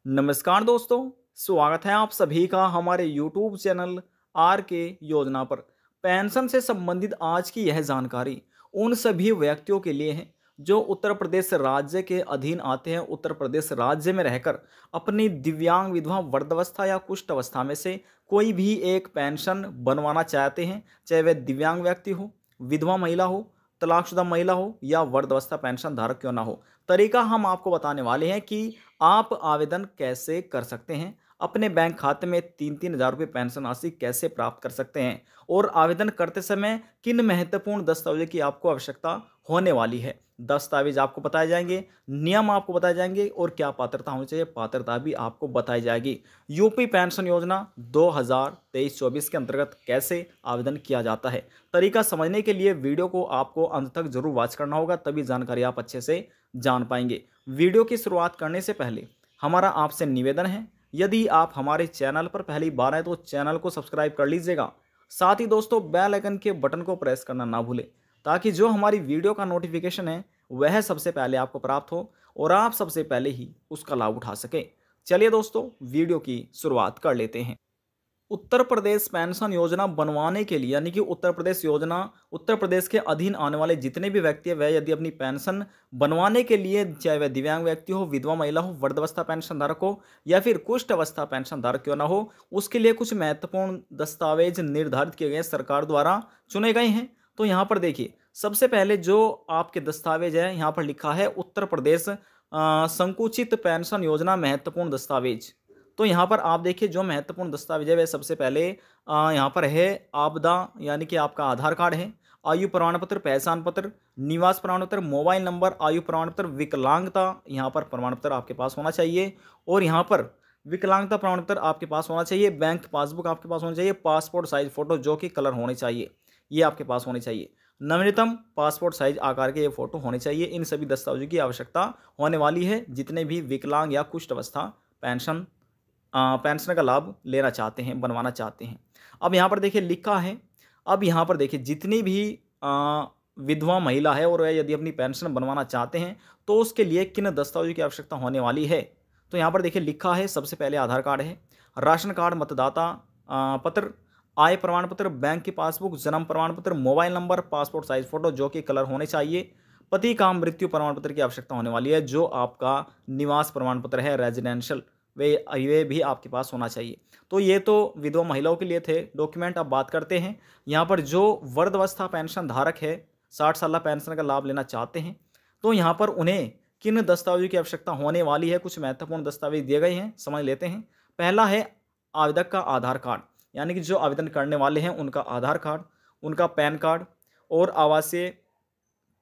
नमस्कार दोस्तों, स्वागत है आप सभी का हमारे YouTube चैनल आर के योजना पर। पेंशन से संबंधित आज की यह जानकारी उन सभी व्यक्तियों के लिए है जो उत्तर प्रदेश राज्य के अधीन आते हैं। उत्तर प्रदेश राज्य में रहकर अपनी दिव्यांग, विधवा, वृद्धावस्था या कुष्ठ अवस्था में से कोई भी एक पेंशन बनवाना चाहते हैं, चाहे वह दिव्यांग व्यक्ति हो, विधवा महिला हो, तलाकशुदा महिला हो या वृद्धावस्था पेंशन धारक क्यों ना हो। तरीका हम आपको बताने वाले हैं कि आप आवेदन कैसे कर सकते हैं, अपने बैंक खाते में 3-3 हज़ार रुपये पेंशन राशि कैसे प्राप्त कर सकते हैं और आवेदन करते समय किन महत्वपूर्ण दस्तावेजों की आपको आवश्यकता होने वाली है। दस्तावेज आपको बताए जाएंगे, नियम आपको बताए जाएंगे और क्या पात्रता होनी चाहिए, पात्रता भी आपको बताई जाएगी। यूपी पेंशन योजना 2023-24 के अंतर्गत कैसे आवेदन किया जाता है, तरीका समझने के लिए वीडियो को आपको अंत तक जरूर वॉच करना होगा, तभी जानकारी आप अच्छे से जान पाएंगे। वीडियो की शुरुआत करने से पहले हमारा आपसे निवेदन है, यदि आप हमारे चैनल पर पहली बार हैं तो चैनल को सब्सक्राइब कर लीजिएगा। साथ ही दोस्तों बेल आइकन के बटन को प्रेस करना ना भूलें, ताकि जो हमारी वीडियो का नोटिफिकेशन है वह सबसे पहले आपको प्राप्त हो और आप सबसे पहले ही उसका लाभ उठा सकें। चलिए दोस्तों, वीडियो की शुरुआत कर लेते हैं। उत्तर प्रदेश पेंशन योजना बनवाने के लिए, यानी कि उत्तर प्रदेश योजना, उत्तर प्रदेश के अधीन आने वाले जितने भी व्यक्ति हैं वह यदि अपनी पेंशन बनवाने के लिए, चाहे वह दिव्यांग व्यक्ति हो, विधवा महिला हो, वृद्धावस्था पेंशन धारक हो या फिर कुष्ठ अवस्था पेंशन धारक क्यों ना हो, उसके लिए कुछ महत्वपूर्ण दस्तावेज निर्धारित किए गए, सरकार द्वारा चुने गए हैं। तो यहाँ पर देखिए, सबसे पहले जो आपके दस्तावेज है यहाँ पर लिखा है उत्तर प्रदेश संकुचित पेंशन योजना महत्वपूर्ण दस्तावेज। तो यहाँ पर आप देखिए जो महत्वपूर्ण दस्तावेज है वह सबसे पहले यहाँ पर है आपदा, यानी कि आपका आधार कार्ड है, आयु प्रमाण पत्र, पहचान पत्र, निवास प्रमाण पत्र, मोबाइल नंबर, आयु प्रमाण पत्र, विकलांगता यहाँ पर प्रमाण पत्र आपके पास होना चाहिए और यहाँ पर विकलांगता प्रमाण पत्र आपके पास होना चाहिए, बैंक पासबुक आपके पास होनी चाहिए, पासपोर्ट साइज फोटो जो कि कलर होने चाहिए ये आपके पास होने चाहिए, नवीनतम पासपोर्ट साइज आकार के ये फोटो होने चाहिए। इन सभी दस्तावेजों की आवश्यकता होने वाली है जितने भी विकलांग या कुष्ठ अवस्था पेंशन का लाभ लेना चाहते हैं, बनवाना चाहते हैं। अब यहाँ पर देखिए लिखा है, अब यहाँ पर देखिए जितनी भी विधवा महिला है और वह यदि अपनी पेंशन बनवाना चाहते हैं तो उसके लिए किन दस्तावेजों की आवश्यकता होने वाली है। तो यहाँ पर देखिए लिखा है, सबसे पहले आधार कार्ड है, राशन कार्ड, मतदाता पत्र, आय प्रमाण पत्र, बैंक की पासबुक, जन्म प्रमाण पत्र, mobile number, passport size photo जो कि कलर होने चाहिए, पति का मृत्यु प्रमाण पत्र की आवश्यकता होने वाली है, जो आपका निवास प्रमाण पत्र है रेजिडेंशियल वे भी आपके पास होना चाहिए। तो ये तो विधवा महिलाओं के लिए थे डॉक्यूमेंट। अब बात करते हैं यहाँ पर जो वृद्धावस्था पेंशन धारक है, 60 साल पेंशन का लाभ लेना चाहते हैं, तो यहाँ पर उन्हें किन दस्तावेजों की आवश्यकता होने वाली है। कुछ महत्वपूर्ण दस्तावेज दिए गए हैं, समझ लेते हैं। पहला है आवेदक का आधार कार्ड, यानी कि जो आवेदन करने वाले हैं उनका आधार कार्ड, उनका पैन कार्ड और आवासीय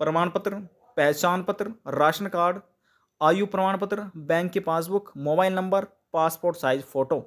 प्रमाण पत्र, पहचान पत्र, राशन कार्ड, आयु प्रमाण पत्र, बैंक की passbook, mobile number, passport size photo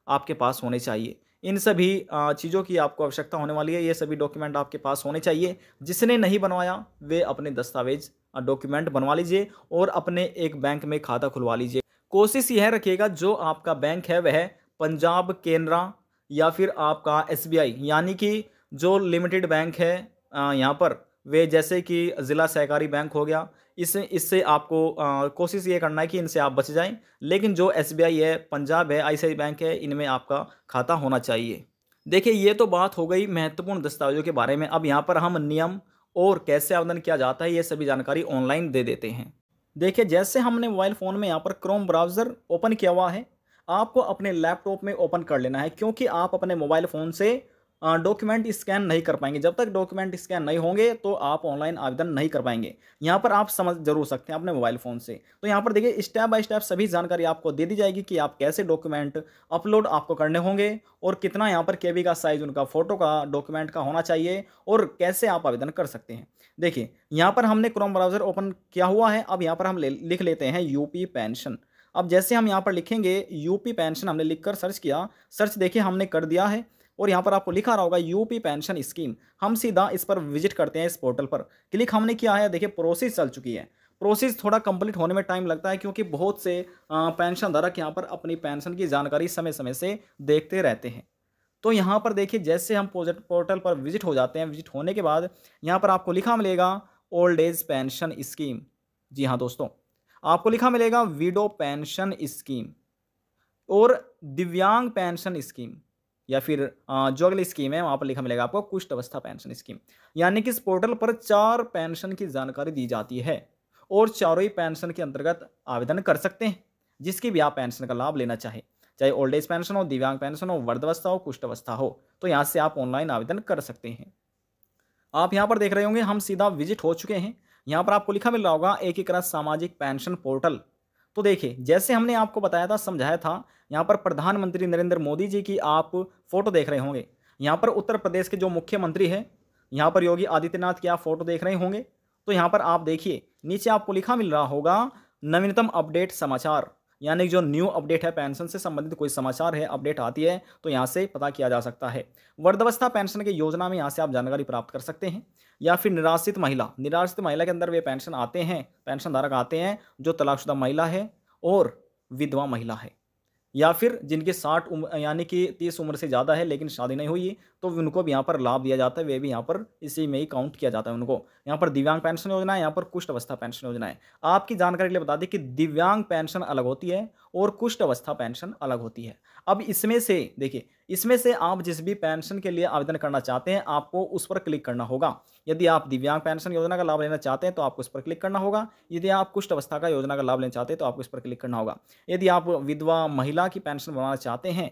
आपके पास होने चाहिए। इन सभी चीज़ों की आपको आवश्यकता होने वाली है। ये सभी डॉक्यूमेंट आपके पास होने चाहिए। जिसने नहीं बनवाया वे अपने दस्तावेज डॉक्यूमेंट बनवा लीजिए और अपने एक बैंक में खाता खुलवा लीजिए। कोशिश यह रखिएगा जो आपका बैंक है वह पंजाब, केनरा या फिर आपका एसबीआई, यानी कि जो लिमिटेड बैंक है यहाँ पर, वे जैसे कि ज़िला सहकारी बैंक हो गया, इससे आपको कोशिश ये करना है कि इनसे आप बच जाएं। लेकिन जो एसबीआई है, पंजाब है, आईसीआईसीआई बैंक है, इनमें आपका खाता होना चाहिए। देखिए ये तो बात हो गई महत्वपूर्ण दस्तावेजों के बारे में। अब यहाँ पर हम नियम और कैसे आवेदन किया जाता है ये सभी जानकारी ऑनलाइन दे देते हैं। देखिए जैसे हमने मोबाइल फ़ोन में यहाँ पर क्रोम ब्राउज़र ओपन किया हुआ है, आपको अपने लैपटॉप में ओपन कर लेना है, क्योंकि आप अपने मोबाइल फ़ोन से डॉक्यूमेंट स्कैन नहीं कर पाएंगे। जब तक डॉक्यूमेंट स्कैन नहीं होंगे तो आप ऑनलाइन आवेदन नहीं कर पाएंगे। यहाँ पर आप समझ जरूर सकते हैं अपने मोबाइल फ़ोन से। तो यहाँ पर देखिए स्टेप बाय स्टेप सभी जानकारी आपको दे दी जाएगी कि आप कैसे डॉक्यूमेंट अपलोड आपको करने होंगे और कितना यहाँ पर केबी का साइज उनका फोटो का डॉक्यूमेंट का होना चाहिए और कैसे आप आवेदन कर सकते हैं। देखिए यहाँ पर हमने क्रोम ब्राउज़र ओपन किया हुआ है। अब यहाँ पर हम लिख लेते हैं यूपी पेंशन। अब जैसे हम यहाँ पर लिखेंगे यूपी पेंशन, हमने लिखकर सर्च किया, सर्च देखिए हमने कर दिया है और यहाँ पर आपको लिखा रहा होगा यूपी पेंशन स्कीम। हम सीधा इस पर विजिट करते हैं, इस पोर्टल पर क्लिक हमने किया है। देखिए प्रोसेस चल चुकी है। प्रोसेस थोड़ा कंप्लीट होने में टाइम लगता है क्योंकि बहुत से पेंशन धारक यहाँ पर अपनी पेंशन की जानकारी समय समय से देखते रहते हैं। तो यहाँ पर देखिए जैसे हम पोर्टल पर विजिट हो जाते हैं, विजिट होने के बाद यहाँ पर आपको लिखा मिलेगा ओल्ड एज पेंशन स्कीम। जी हाँ दोस्तों, आपको लिखा मिलेगा विडो पेंशन स्कीम। और दिव्यांग पेंशन स्कीम या फिर जो अगली स्कीम है वहाँ पर लिखा मिलेगा आपको कुष्ठ अवस्था पेंशन स्कीम। यानी कि इस पोर्टल पर 4 पेंशन की जानकारी दी जाती है और चारों ही पेंशन के अंतर्गत आवेदन कर सकते हैं, जिसकी भी आप पेंशन का लाभ लेना चाहे, चाहे ओल्ड एज पेंशन हो, दिव्यांग पेंशन हो, वृद्धावस्था हो, कुष्ठ अवस्था हो, तो यहाँ से आप ऑनलाइन आवेदन कर सकते हैं। आप यहाँ पर देख रहे होंगे हम सीधा विजिट हो चुके हैं। यहाँ पर आपको लिखा मिल रहा होगा एकीकृत सामाजिक पेंशन पोर्टल। तो देखिए जैसे हमने आपको बताया था, समझाया था, यहाँ पर प्रधानमंत्री नरेंद्र मोदी जी की आप फोटो देख रहे होंगे। यहाँ पर उत्तर प्रदेश के जो मुख्यमंत्री हैं, यहाँ पर योगी आदित्यनाथ की आप फोटो देख रहे होंगे। तो यहाँ पर आप देखिए नीचे आपको लिखा मिल रहा होगा नवीनतम अपडेट समाचार, यानी जो न्यू अपडेट है, पेंशन से संबंधित कोई समाचार है, अपडेट आती है तो यहाँ से पता किया जा सकता है। वृद्धावस्था पेंशन की योजना में यहाँ से आप जानकारी प्राप्त कर सकते हैं। या फिर निराश्रित महिला के अंदर वे पेंशन आते हैं, पेंशन धारक आते हैं जो तलाकशुदा महिला है और विधवा महिला है, या फिर जिनके 60 उम्र यानी कि 30 उम्र से ज़्यादा है लेकिन शादी नहीं हुई, तो उनको भी यहाँ पर लाभ दिया जाता है, वे भी यहाँ पर इसी में ही काउंट किया जाता है उनको। यहाँ पर दिव्यांग पेंशन योजना है, यहाँ पर कुष्ठ अवस्था पेंशन योजना है। आपकी जानकारी के लिए बता दें कि दिव्यांग पेंशन अलग होती है और कुष्ठ अवस्था पेंशन अलग होती है। अब इसमें से देखिए, इसमें से आप जिस भी पेंशन के लिए आवेदन करना चाहते हैं आपको उस पर क्लिक करना होगा। यदि आप दिव्यांग पेंशन योजना का लाभ लेना चाहते हैं तो आपको इस पर क्लिक करना होगा। यदि आप कुष्ठ अवस्था का योजना का लाभ लेना चाहते हैं तो आपको इस पर क्लिक करना होगा। यदि आप विधवा महिला की पेंशन बनवाना चाहते हैं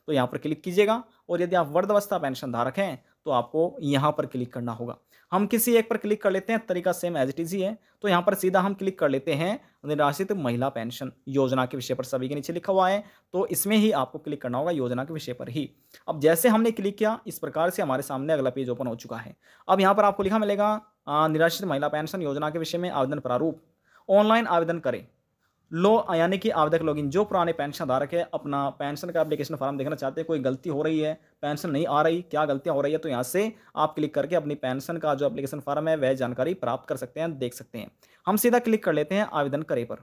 तो यहाँ पर क्लिक कीजिएगा, और यदि आप वृद्धावस्था पेंशन धारक हैं तो आपको यहाँ पर क्लिक करना होगा। हम किसी एक पर क्लिक कर लेते हैं, तरीका सेम एज इट इज ही है। तो यहाँ पर सीधा हम क्लिक कर लेते हैं निराश्रित महिला पेंशन योजना के विषय पर, सभी के नीचे लिखा हुआ है, तो इसमें ही आपको क्लिक करना होगा, योजना के विषय पर ही। अब जैसे हमने क्लिक किया, इस प्रकार से हमारे सामने अगला पेज ओपन हो चुका है। अब यहाँ पर आपको लिखा मिलेगा निराश्रित महिला पेंशन योजना के विषय में आवेदन प्रारूप, ऑनलाइन आवेदन करें। यानी कि आवेदक लॉगिन, जो पुराने पेंशन धारक है, अपना पेंशन का एप्लीकेशन फॉर्म देखना चाहते हैं, कोई गलती हो रही है, पेंशन नहीं आ रही, क्या गलतियां हो रही है, तो यहाँ से आप क्लिक करके अपनी पेंशन का जो एप्लीकेशन फॉर्म है वह जानकारी प्राप्त कर सकते हैं, देख सकते हैं। हम सीधा क्लिक कर लेते हैं आवेदन करें पर।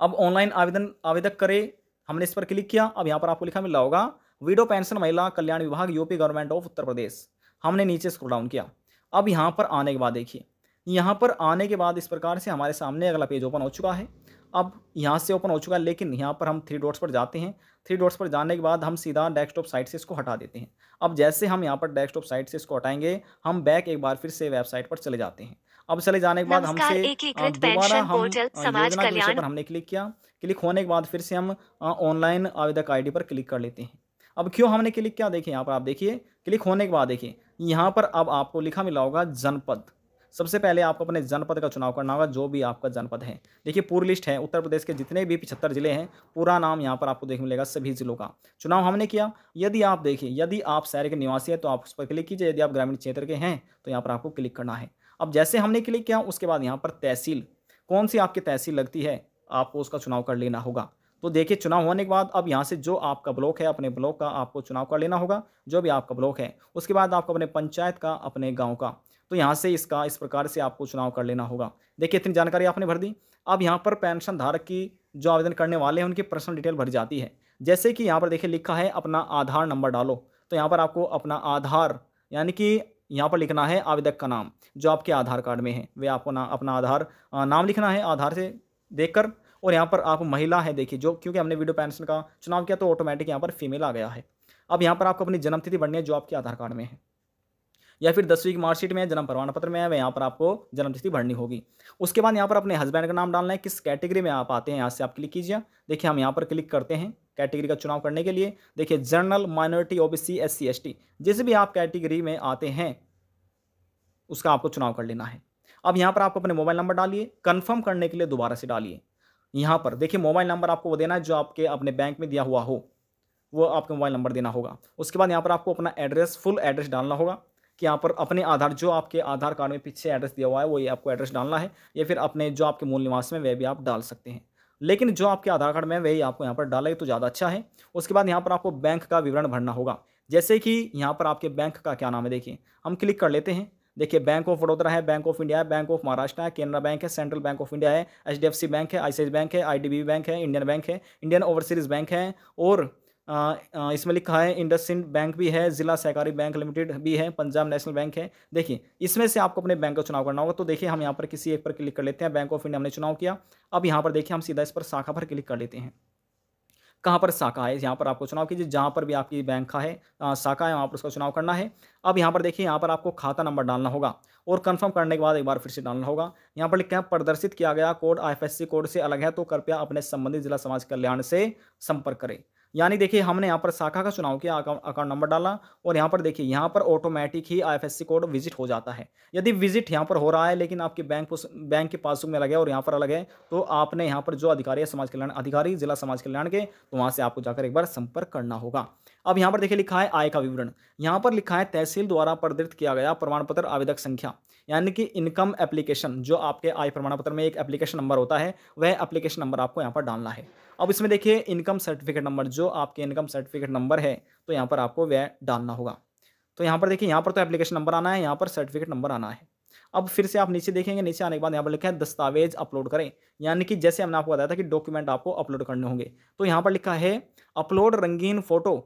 अब ऑनलाइन आवेदक करें, हमने इस पर क्लिक किया। अब यहाँ पर आपको लिखा मिल रहा होगा विडो पेंशन महिला कल्याण विभाग UP government of Uttar Pradesh. हमने नीचे स्क्रॉल डाउन किया। अब यहाँ पर आने के बाद देखिए, यहाँ पर आने के बाद इस प्रकार से हमारे सामने अगला पेज ओपन हो चुका है। अब यहाँ से ओपन हो चुका है, लेकिन यहाँ पर हम 3 डॉट्स पर जाते हैं। 3 डॉट्स पर जाने के बाद हम सीधा डेस्कटॉप साइट से इसको हटा देते हैं। अब जैसे हम यहाँ पर डेस्कटॉप साइट से इसको हटाएंगे, हम बैक एक बार फिर से वेबसाइट पर चले जाते हैं। अब चले जाने के बाद हमसे दोबारा हम योजना के विषय पर हमने क्लिक किया। क्लिक होने के बाद फिर से हम ऑनलाइन आवेदक आईडी पर क्लिक कर लेते हैं। अब क्यों हमने क्लिक किया, देखिए यहाँ पर आप देखिए, क्लिक होने के बाद देखिए यहाँ पर अब आपको लिखा मिला होगा जनपद। सबसे पहले आपको अपने जनपद का चुनाव करना होगा, जो भी आपका जनपद है। देखिए पूरी लिस्ट है उत्तर प्रदेश के जितने भी 75 जिले हैं, पूरा नाम यहाँ पर आपको देखने मिलेगा, सभी जिलों का चुनाव हमने किया। यदि आप देखिए, यदि आप शहर के निवासी हैं तो आप उस पर क्लिक कीजिए, यदि आप ग्रामीण क्षेत्र के हैं तो यहाँ पर आपको क्लिक करना है। अब जैसे हमने क्लिक किया, उसके बाद यहाँ पर तहसील, कौन सी आपकी तहसील लगती है, आपको उसका चुनाव कर लेना होगा। तो देखिए चुनाव होने के बाद अब यहाँ से जो आपका ब्लॉक है, अपने ब्लॉक का आपको चुनाव कर लेना होगा, जो भी आपका ब्लॉक है। उसके बाद आपको अपने पंचायत का, अपने गांव का, तो यहाँ से इसका इस प्रकार से आपको चुनाव कर लेना होगा। देखिए इतनी जानकारी आपने भर दी। अब यहाँ पर पेंशन धारक की जो आवेदन करने वाले हैं उनकी पर्सनल डिटेल भर जाती है। जैसे कि यहाँ पर देखिए लिखा है अपना आधार नंबर डालो, तो यहाँ पर आपको अपना आधार, यानी कि यहाँ पर लिखना है आवेदक का नाम जो आपके आधार कार्ड में है, वे आपको अपना आधार नाम लिखना है आधार से देखकर। और यहाँ पर आप महिला है, देखिए जो, क्योंकि हमने वीडियो पेंशन का चुनाव किया तो ऑटोमेटिक यहाँ पर फीमेल आ गया है। अब यहाँ पर आपको अपनी जन्म तिथि भरनी है जो आपके आधार कार्ड में है, या फिर 10वीं की मार्कशीट में, जन्म प्रमाण पत्र में है, वह यहाँ पर आपको जन्म तिथि भरनी होगी। उसके बाद यहाँ पर अपने हस्बैंड का नाम डालना है, किस कैटेगरी में आप आते हैं, यहाँ से आप क्लिक कीजिए। देखिए हम यहाँ पर क्लिक करते हैं कैटेगरी का चुनाव करने के लिए। देखिए general, minority, OBC, SC ST, जिस भी आप कैटेगरी में आते हैं उसका आपको चुनाव कर लेना है। अब यहाँ पर आपको अपने मोबाइल नंबर डालिए, कन्फर्म करने के लिए दोबारा से डालिए। यहाँ पर देखिए मोबाइल नंबर आपको वो देना है जो आपके अपने बैंक में दिया हुआ हो, वो आपका मोबाइल नंबर देना होगा। उसके बाद यहाँ पर आपको अपना एड्रेस, फुल एड्रेस डालना होगा, कि यहाँ पर अपने आधार, जो आपके आधार कार्ड में पीछे एड्रेस दिया हुआ है वो ये आपको एड्रेस डालना है, या फिर अपने जो आपके मूल निवास में वह भी आप डाल सकते हैं, लेकिन जो आपके आधार कार्ड में वही आपको यहाँ पर डालें तो ज़्यादा अच्छा है। उसके बाद यहाँ पर आपको बैंक का विवरण भरना होगा, जैसे कि यहाँ पर आपके बैंक का क्या नाम है, देखिए हम क्लिक कर लेते हैं। देखिए बैंक ऑफ बड़ौदा है, बैंक ऑफ इंडिया है, बैंक ऑफ महाराष्ट्र है, केनरा बैंक है, सेंट्रल बैंक ऑफ इंडिया है, HDFC बैंक है, ICICI बैंक है, IDBI बैंक है, इंडियन बैंक है, इंडियन ओवरसीज बैंक है, और इसमें लिखा है इंडसइंड बैंक भी है, जिला सहकारी बैंक लिमिटेड भी है, पंजाब नेशनल बैंक है। देखिए इसमें से आपको अपने बैंक का चुनाव करना होगा। तो देखिए हम यहाँ पर किसी एक पर क्लिक कर लेते हैं। बैंक ऑफ इंडिया हमने चुनाव किया। अब यहाँ पर देखिए हम सीधा इस पर शाखा पर क्लिक कर लेते हैं। कहाँ पर शाखा है, यहाँ पर आपको चुनाव कीजिए, जहाँ पर भी आपकी बैंक का है शाखा है, वहाँ पर उसका चुनाव करना है। अब यहाँ पर देखिए, यहाँ पर आपको खाता नंबर डालना होगा और कंफर्म करने के बाद एक बार फिर से डालना होगा। यहाँ पर लिखा है प्रदर्शित किया गया कोड आईएफएससी कोड से अलग है तो कृपया अपने संबंधित जिला समाज कल्याण से संपर्क करें। यानी देखिए, हमने यहाँ पर शाखा का चुनाव किया, अकाउंट नंबर डाला और यहाँ पर देखिए, यहाँ पर ऑटोमेटिक ही आईएफएससी कोड विजिट हो जाता है। यदि विजिट यहाँ पर हो रहा है लेकिन आपके बैंक के पासबुक में अलग है और यहाँ पर अलग है, तो आपने यहाँ पर जो अधिकारी है, समाज कल्याण अधिकारी जिला समाज कल्याण के, तो वहाँ से आपको जाकर एक बार संपर्क करना होगा। अब यहाँ पर देखिए लिखा है आय का विवरण, यहाँ पर लिखा है तहसील द्वारा प्रदत्त किया गया प्रमाण पत्र आवेदक संख्या, यानी कि इनकम एप्लीकेशन, जो आपके आय प्रमाण पत्र में एक एप्लीकेशन नंबर होता है, वह एप्लीकेशन नंबर आपको यहाँ पर डालना है। अब इसमें देखिए इनकम सर्टिफिकेट नंबर, जो आपके इनकम सर्टिफिकेट नंबर है, तो यहाँ पर आपको वह डालना होगा। तो यहाँ पर देखिए, यहाँ पर तो एप्लीकेशन नंबर आना है, यहाँ पर सर्टिफिकेट नंबर आना है। अब फिर से आप नीचे देखेंगे, नीचे आने के बाद यहाँ पर लिखा है दस्तावेज अपलोड करें, यानी कि जैसे हमने आपको बताया था कि डॉक्यूमेंट आपको अपलोड करने होंगे, तो यहाँ पर लिखा है अपलोड रंगीन फोटो,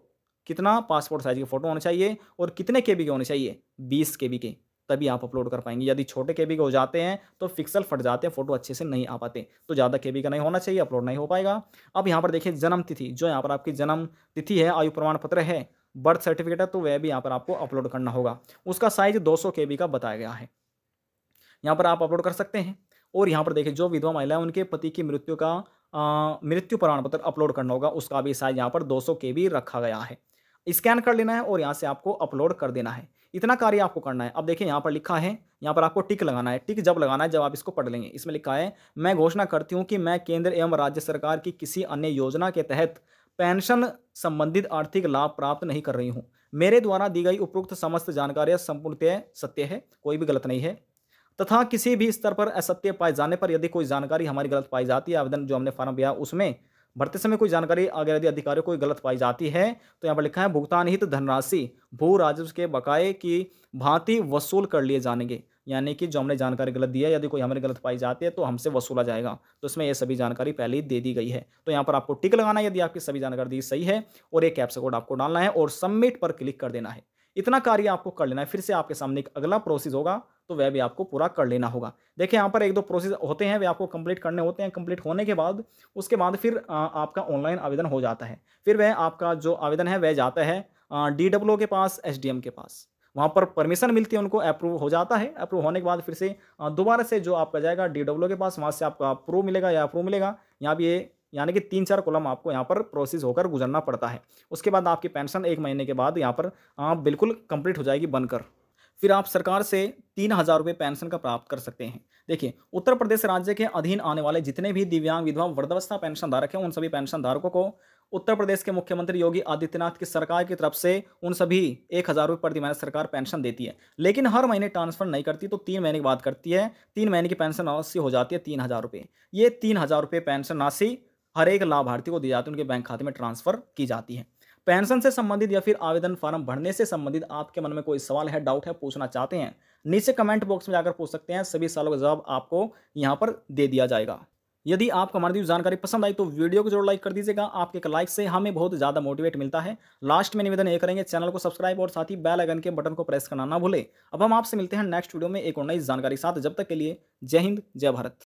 कितना पासपोर्ट साइज की फोटो होनी चाहिए और कितने केबी के होने चाहिए, 20 केबी के, तभी आप अपलोड कर पाएंगे। यदि छोटे केबी के हो जाते हैं तो पिक्सल फट जाते हैं, फोटो अच्छे से नहीं आ पाते, तो ज़्यादा केबी का नहीं होना चाहिए, अपलोड नहीं हो पाएगा। अब यहाँ पर देखिए जन्म तिथि, जो यहाँ पर आपकी जन्म तिथि है, आयु प्रमाण पत्र है, बर्थ सर्टिफिकेट है, तो वह भी यहाँ पर आपको अपलोड करना होगा। उसका साइज 200 केबी का बताया गया है, यहाँ पर आप अपलोड कर सकते हैं। और यहाँ पर देखिए, जो विधवा महिला है उनके पति की मृत्यु का मृत्यु प्रमाण पत्र अपलोड करना होगा, उसका भी साइज यहाँ पर 200 केबी रखा गया है। स्कैन कर लेना है और यहाँ से आपको अपलोड कर देना है। इतना कार्य आपको करना है। अब देखिए, यहाँ पर लिखा है, यहाँ पर आपको टिक लगाना है। टिक जब लगाना है जब आप इसको पढ़ लेंगे। इसमें लिखा है, मैं घोषणा करती हूँ कि मैं केंद्र एवं राज्य सरकार की किसी अन्य योजना के तहत पेंशन संबंधित आर्थिक लाभ प्राप्त नहीं कर रही हूँ। मेरे द्वारा दी गई उपरोक्त समस्त जानकारियाँ संपूर्णतः सत्य है, कोई भी गलत नहीं है, तथा किसी भी स्तर पर असत्य पाए जाने पर यदि कोई जानकारी हमारी गलत पाई जाती है, आवेदन जो हमने फॉर्म भरा उसमें भरते समय कोई जानकारी अगर यदि अधिकारियों को गलत पाई जाती है, तो यहाँ पर लिखा है भुगतान हित धनराशि भू राजस्व के बकाये की भांति वसूल कर लिए जानेंगे। यानी कि जो हमने जानकारी गलत दी है, यदि कोई हमारी गलत पाई जाती है तो हमसे वसूला जाएगा। तो इसमें ये सभी जानकारी पहले ही दे दी गई है। तो यहाँ पर आपको टिक लगाना है यदि आपकी सभी जानकारी दी सही है, और एक कैप्चा कोड आपको डालना है और सबमिट पर क्लिक कर देना है। इतना कार्य आपको कर लेना है। फिर से आपके सामने एक अगला प्रोसेस होगा, तो वह भी आपको पूरा कर लेना होगा। देखिए, यहाँ पर 1-2 प्रोसेस होते हैं, वे आपको कंप्लीट करने होते हैं। कंप्लीट होने के बाद उसके बाद फिर आपका ऑनलाइन आवेदन हो जाता है। फिर वह आपका जो आवेदन है वह जाता है डीडब्ल्यूओ के पास, एसडीएम के पास। वहाँ पर परमिशन मिलती है उनको, अप्रूव हो जाता है। अप्रूव होने के बाद फिर से दोबारा से जो आपका जाएगा डीडब्ल्यूओ के पास, वहाँ से आपका अप्रूव मिलेगा या अप्रूव मिलेगा। यहाँ भी ये यानी कि 3-4 कॉलम आपको यहाँ पर प्रोसेस होकर गुजरना पड़ता है। उसके बाद आपकी पेंशन 1 महीने के बाद यहाँ पर बिल्कुल कंप्लीट हो जाएगी बनकर। फिर आप सरकार से 3000 रुपये पेंशन का प्राप्त कर सकते हैं। देखिए, उत्तर प्रदेश राज्य के अधीन आने वाले जितने भी दिव्यांग, विधवा, वृद्धावस्था पेंशन धारक हैं, उन सभी पेंशन धारकों को उत्तर प्रदेश के मुख्यमंत्री योगी आदित्यनाथ की सरकार की तरफ से उन सभी 1000 रुपये प्रति महीने सरकार पेंशन देती है। लेकिन हर महीने ट्रांसफर नहीं करती, तो 3 महीने की बात करती है। 3 महीने की पेंशन राशि हो जाती है 3000 रुपये। ये 3000 रुपये पेंशन राशि हर एक लाभार्थी को दी जाती है, उनके बैंक खाते में ट्रांसफर की जाती है। पेंशन से संबंधित या फिर आवेदन फॉर्म भरने से संबंधित आपके मन में कोई सवाल है, डाउट है, पूछना चाहते हैं, नीचे कमेंट बॉक्स में जाकर पूछ सकते हैं। सभी सवालों का जवाब आपको यहाँ पर दे दिया जाएगा। यदि आपको हमारी दी जानकारी पसंद आई तो वीडियो को जरूर लाइक कर दीजिएगा। आपके एक लाइक से हमें बहुत ज़्यादा मोटिवेट मिलता है। लास्ट में निवेदन ये करेंगे, चैनल को सब्सक्राइब और साथ ही बेल आइकन के बटन को प्रेस करना ना भूलें। अब हम आपसे मिलते हैं नेक्स्ट वीडियो में एक और नई जानकारी के साथ। जब तक के लिए जय हिंद, जय भारत।